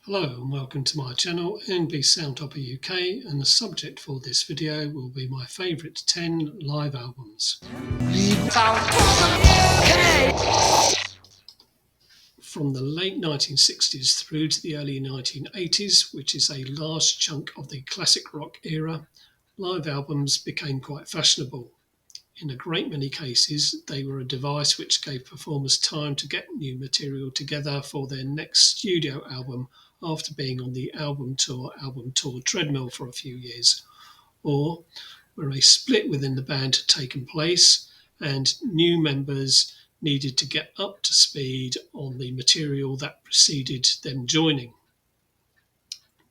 Hello and welcome to my channel NB Soundtopper UK, and the subject for this video will be my favourite 10 live albums. From the late 1960s through to the early 1980s, which is a large chunk of the classic rock era, live albums became quite fashionable. In a great many cases, they were a device which gave performers time to get new material together for their next studio album after being on the album tour treadmill for a few years, or where a split within the band had taken place and new members needed to get up to speed on the material that preceded them joining.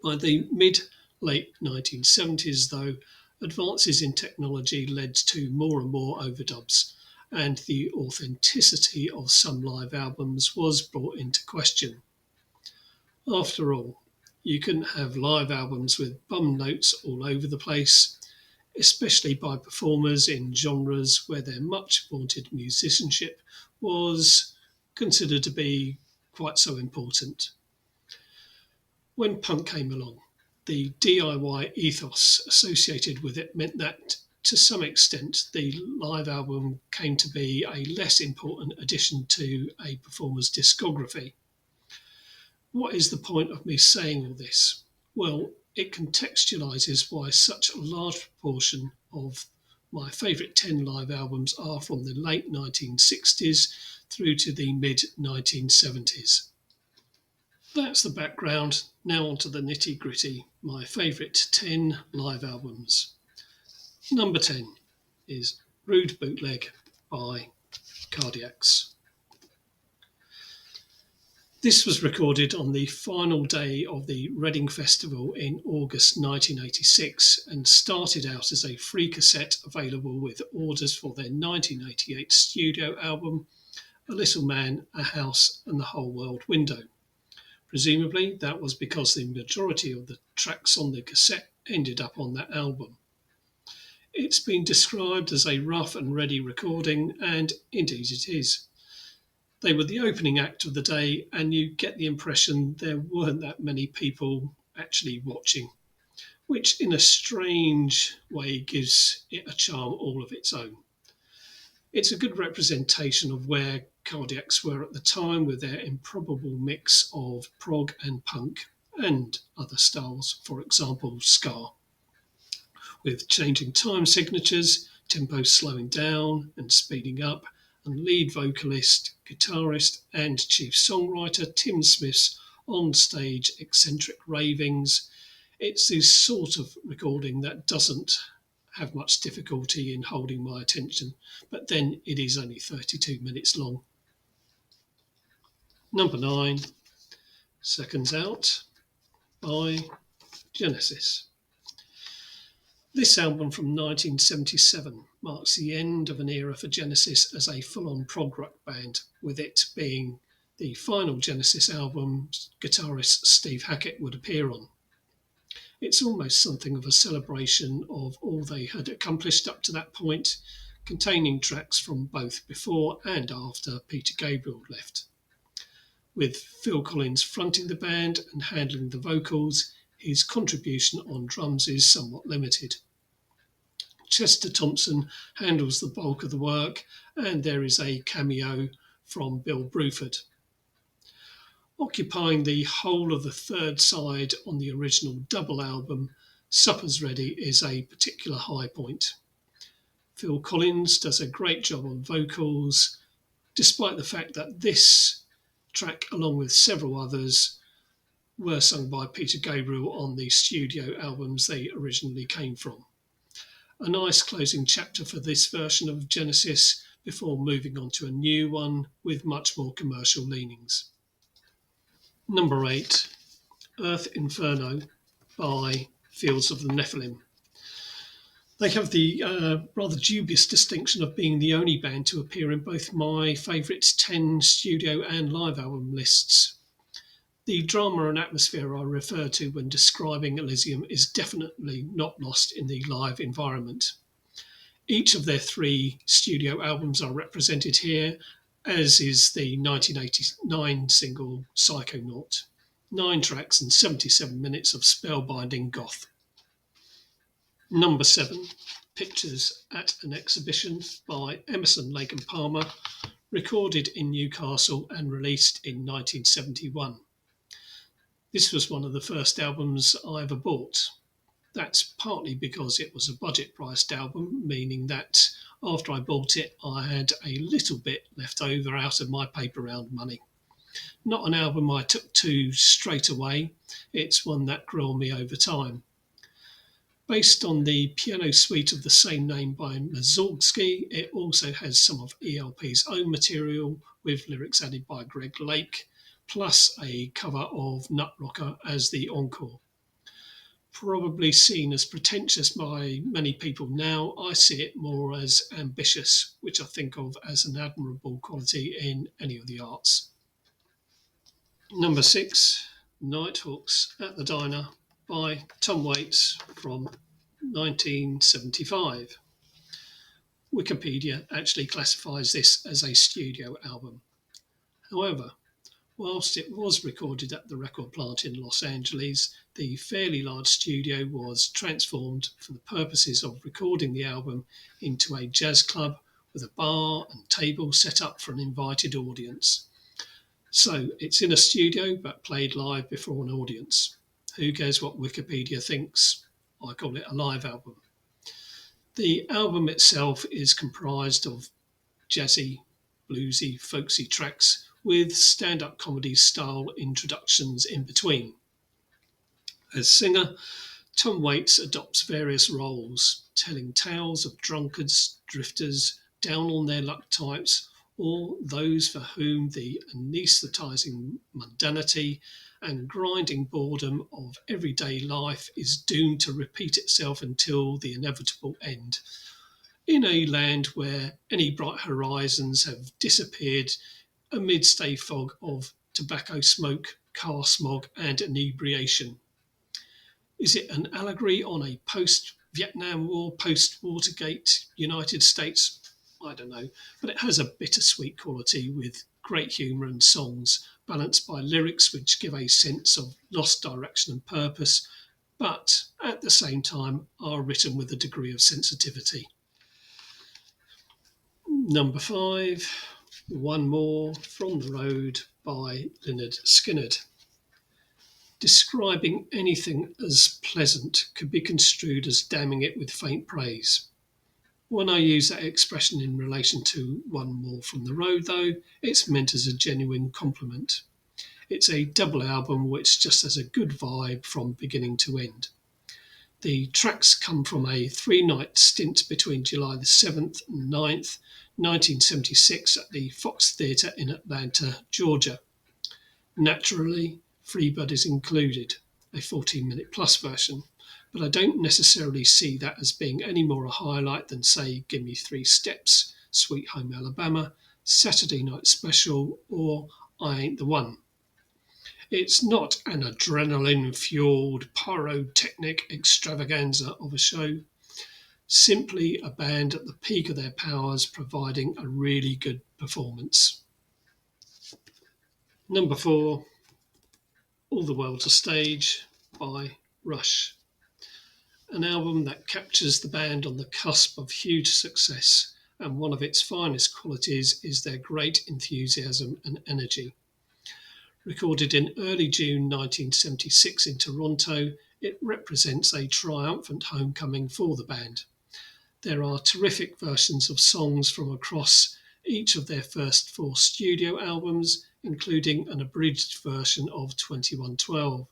By the mid-late 1970s, though, advances in technology led to more and more overdubs, and the authenticity of some live albums was brought into question. After all, you couldn't have live albums with bum notes all over the place, especially by performers in genres where their much vaunted musicianship was considered to be quite so important. When punk came along, the DIY ethos associated with it meant that, to some extent, the live album came to be a less important addition to a performer's discography. What is the point of me saying all this? Well, it contextualises why such a large proportion of my favourite 10 live albums are from the late 1960s through to the mid 1970s. That's the background. Now on to the nitty gritty. My favourite 10 live albums. Number 10 is Rude Bootleg by Cardiacs. This was recorded on the final day of the Reading Festival in August 1986 and started out as a free cassette available with orders for their 1988 studio album, A Little Man, A House and the Whole World Window. Presumably, that was because the majority of the tracks on the cassette ended up on that album. It's been described as a rough and ready recording, and indeed it is. They were the opening act of the day, and you get the impression there weren't that many people actually watching, which in a strange way gives it a charm all of its own. It's a good representation of where Cardiacs were at the time with their improbable mix of prog and punk and other styles, for example, ska, with changing time signatures, tempo slowing down and speeding up, and lead vocalist, guitarist, and chief songwriter Tim Smith's on-stage eccentric ravings. It's the sort of recording that doesn't have much difficulty in holding my attention, but then it is only 32 minutes long. Number 9, Seconds Out by Genesis. This album from 1977 marks the end of an era for Genesis as a full-on prog rock band, with it being the final Genesis album guitarist Steve Hackett would appear on. It's almost something of a celebration of all they had accomplished up to that point, containing tracks from both before and after Peter Gabriel left. With Phil Collins fronting the band and handling the vocals, his contribution on drums is somewhat limited. Chester Thompson handles the bulk of the work, and there is a cameo from Bill Bruford. Occupying the whole of the third side on the original double album, Supper's Ready is a particular high point. Phil Collins does a great job on vocals, despite the fact that this track, along with several others, were sung by Peter Gabriel on the studio albums they originally came from. A nice closing chapter for this version of Genesis before moving on to a new one with much more commercial leanings. Number 8, Earth Inferno by Fields of the Nephilim. They have the rather dubious distinction of being the only band to appear in both my favourite 10 studio and live album lists. The drama and atmosphere I refer to when describing Elysium is definitely not lost in the live environment. Each of their 3 studio albums are represented here, as is the 1989 single Psychonaut. 9 tracks and 77 minutes of spellbinding goth. Number 7, Pictures at an Exhibition by Emerson, Lake and Palmer, recorded in Newcastle and released in 1971. This was one of the first albums I ever bought. That's partly because it was a budget-priced album, meaning that after I bought it, I had a little bit left over out of my paper round money. Not an album I took to straight away, it's one that grew on me over time. Based on the piano suite of the same name by Mussorgsky, it also has some of ELP's own material, with lyrics added by Greg Lake, plus a cover of Nut Rocker as the encore. Probably seen as pretentious by many people now, I see it more as ambitious, which I think of as an admirable quality in any of the arts. Number 6, Nighthawks at the Diner by Tom Waits from 1975. Wikipedia actually classifies this as a studio album. However, whilst it was recorded at the record plant in Los Angeles, the fairly large studio was transformed for the purposes of recording the album into a jazz club with a bar and table set up for an invited audience. So it's in a studio but played live before an audience. Who cares what Wikipedia thinks? I call it a live album. The album itself is comprised of jazzy, bluesy, folksy tracks with stand-up comedy style introductions in between. As singer, Tom Waits adopts various roles, telling tales of drunkards, drifters, down on their luck types, or those for whom the anaesthetising mundanity and grinding boredom of everyday life is doomed to repeat itself until the inevitable end, in a land where any bright horizons have disappeared amidst a fog of tobacco smoke, car smog, and inebriation. Is it an allegory on a post-Vietnam War, post-Watergate United States? I don't know, but it has a bittersweet quality with great humour and songs, balanced by lyrics which give a sense of lost direction and purpose, but at the same time are written with a degree of sensitivity. Number 5, One More from the Road by Lynyrd Skynyrd. Describing anything as pleasant could be construed as damning it with faint praise. When I use that expression in relation to One More from the Road, though, it's meant as a genuine compliment. It's a double album which just has a good vibe from beginning to end. The tracks come from a 3-night stint between July the 7th and 9th, 1976 at the Fox Theatre in Atlanta, Georgia. Naturally, Freebird is included, a 14-minute plus version, but I don't necessarily see that as being any more a highlight than, say, Gimme 3 Steps, Sweet Home Alabama, Saturday Night Special, or I Ain't the One. It's not an adrenaline-fueled pyrotechnic extravaganza of a show, simply a band at the peak of their powers providing a really good performance. Number 4, All the World's a Stage by Rush. An album that captures the band on the cusp of huge success, and one of its finest qualities is their great enthusiasm and energy. Recorded in early June 1976 in Toronto, it represents a triumphant homecoming for the band. There are terrific versions of songs from across each of their first 4 studio albums, including an abridged version of 2112.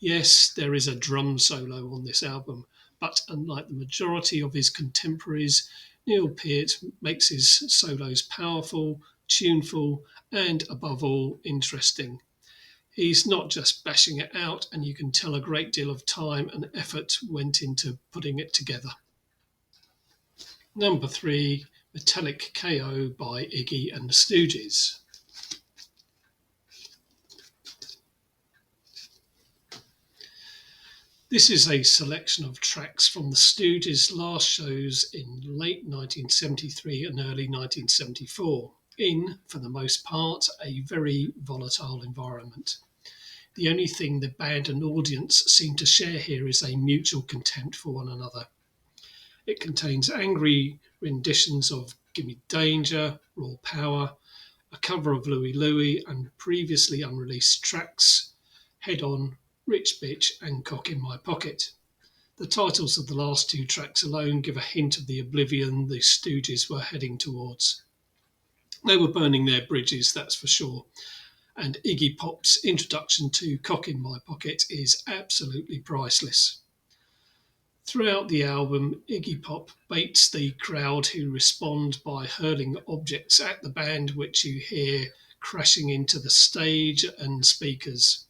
Yes, there is a drum solo on this album, but unlike the majority of his contemporaries, Neil Peart makes his solos powerful, tuneful, and above all, interesting. He's not just bashing it out, and you can tell a great deal of time and effort went into putting it together. Number 3, Metallic KO by Iggy and the Stooges. This is a selection of tracks from the Stooges' last shows in late 1973 and early 1974, in, for the most part, a very volatile environment. The only thing the band and audience seem to share here is a mutual contempt for one another. It contains angry renditions of Gimme Danger, Raw Power, a cover of Louie Louie, and previously unreleased tracks Head On, Rich Bitch, and Cock in My Pocket. The titles of the last two tracks alone give a hint of the oblivion the Stooges were heading towards. They were burning their bridges, that's for sure, and Iggy Pop's introduction to Cock in My Pocket is absolutely priceless. Throughout the album, Iggy Pop baits the crowd who respond by hurling objects at the band, which you hear crashing into the stage and speakers.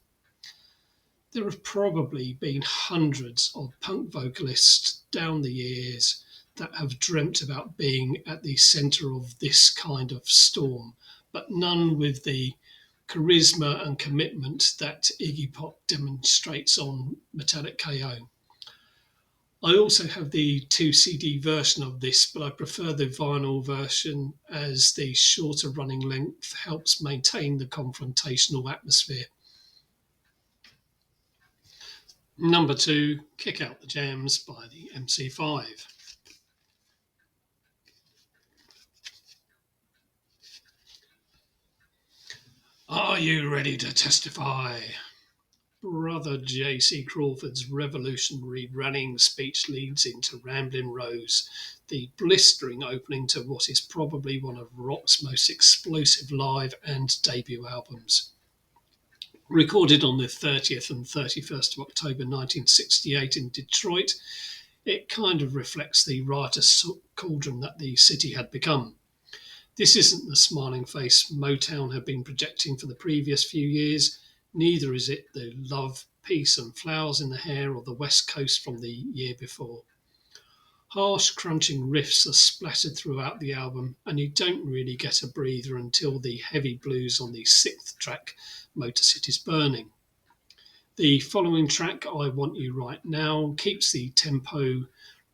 There have probably been hundreds of punk vocalists down the years that have dreamt about being at the centre of this kind of storm, but none with the charisma and commitment that Iggy Pop demonstrates on Metallic KO. I also have the 2 CD version of this, but I prefer the vinyl version as the shorter running length helps maintain the confrontational atmosphere. Number 2, Kick Out the Jams by the MC5. Are you ready to testify? Brother J.C. Crawford's revolutionary running speech leads into Ramblin' Rose, the blistering opening to what is probably one of rock's most explosive live and debut albums. Recorded on the 30th and 31st of October 1968 in Detroit, it kind of reflects the riotous cauldron that the city had become. This isn't the smiling face Motown had been projecting for the previous few years. Neither is it the love, peace and flowers in the hair of the West Coast from the year before. Harsh, crunching riffs are splattered throughout the album, and you don't really get a breather until the heavy blues on the 6th track, Motor City's Burning. The following track, I Want You Right Now, keeps the tempo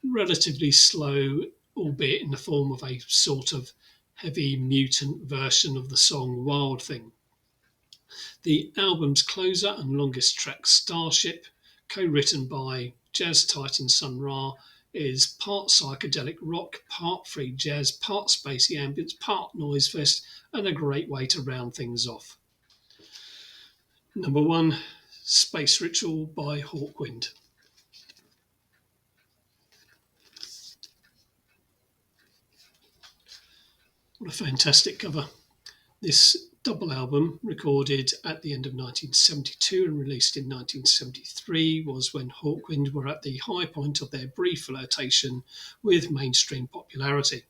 relatively slow, albeit in the form of a sort of heavy mutant version of the song Wild Thing. The album's closer and longest track, Starship, co-written by jazz titan Sun Ra, is part psychedelic rock, part free jazz, part spacey ambience, part noise fest, and a great way to round things off. Number 1, Space Ritual by Hawkwind. What a fantastic cover. This double album, recorded at the end of 1972 and released in 1973, was when Hawkwind were at the high point of their brief flirtation with mainstream popularity.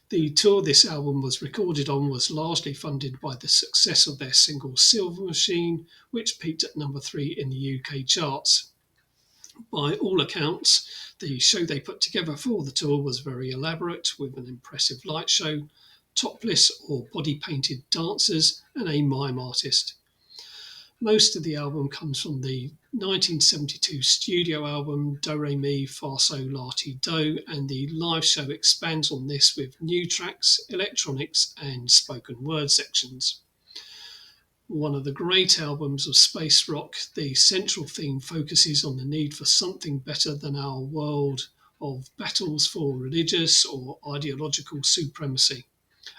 The tour this album was recorded on was largely funded by the success of their single Silver Machine, which peaked at number 3 in the UK charts. By all accounts, the show they put together for the tour was very elaborate, with an impressive light show, topless or body-painted dancers, and a mime artist. Most of the album comes from the 1972 studio album Do Re Mi Fa Sol La Ti Do, and the live show expands on this with new tracks, electronics, and spoken word sections. One of the great albums of space rock, the central theme focuses on the need for something better than our world of battles for religious or ideological supremacy,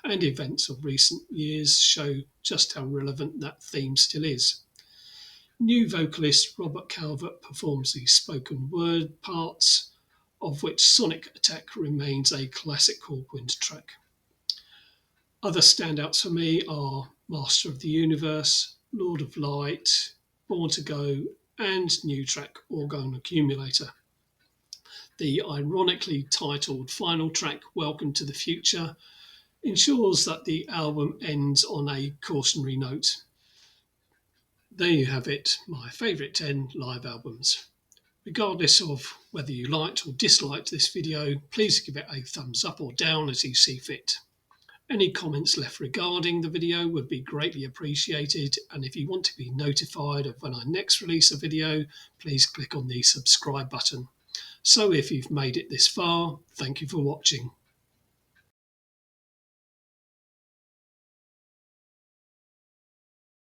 and events of recent years show just how relevant that theme still is. New vocalist Robert Calvert performs the spoken word parts, of which Sonic Attack remains a classic Hawkwind track. Other standouts for me are Master of the Universe, Lord of Light, Born to Go, and new track Orgone Accumulator. The ironically titled final track, Welcome to the Future, ensures that the album ends on a cautionary note. There you have it, my favourite 10 live albums. Regardless of whether you liked or disliked this video, please give it a thumbs up or down as you see fit. Any comments left regarding the video would be greatly appreciated, and if you want to be notified of when I next release a video, please click on the subscribe button. So if you've made it this far, thank you for watching.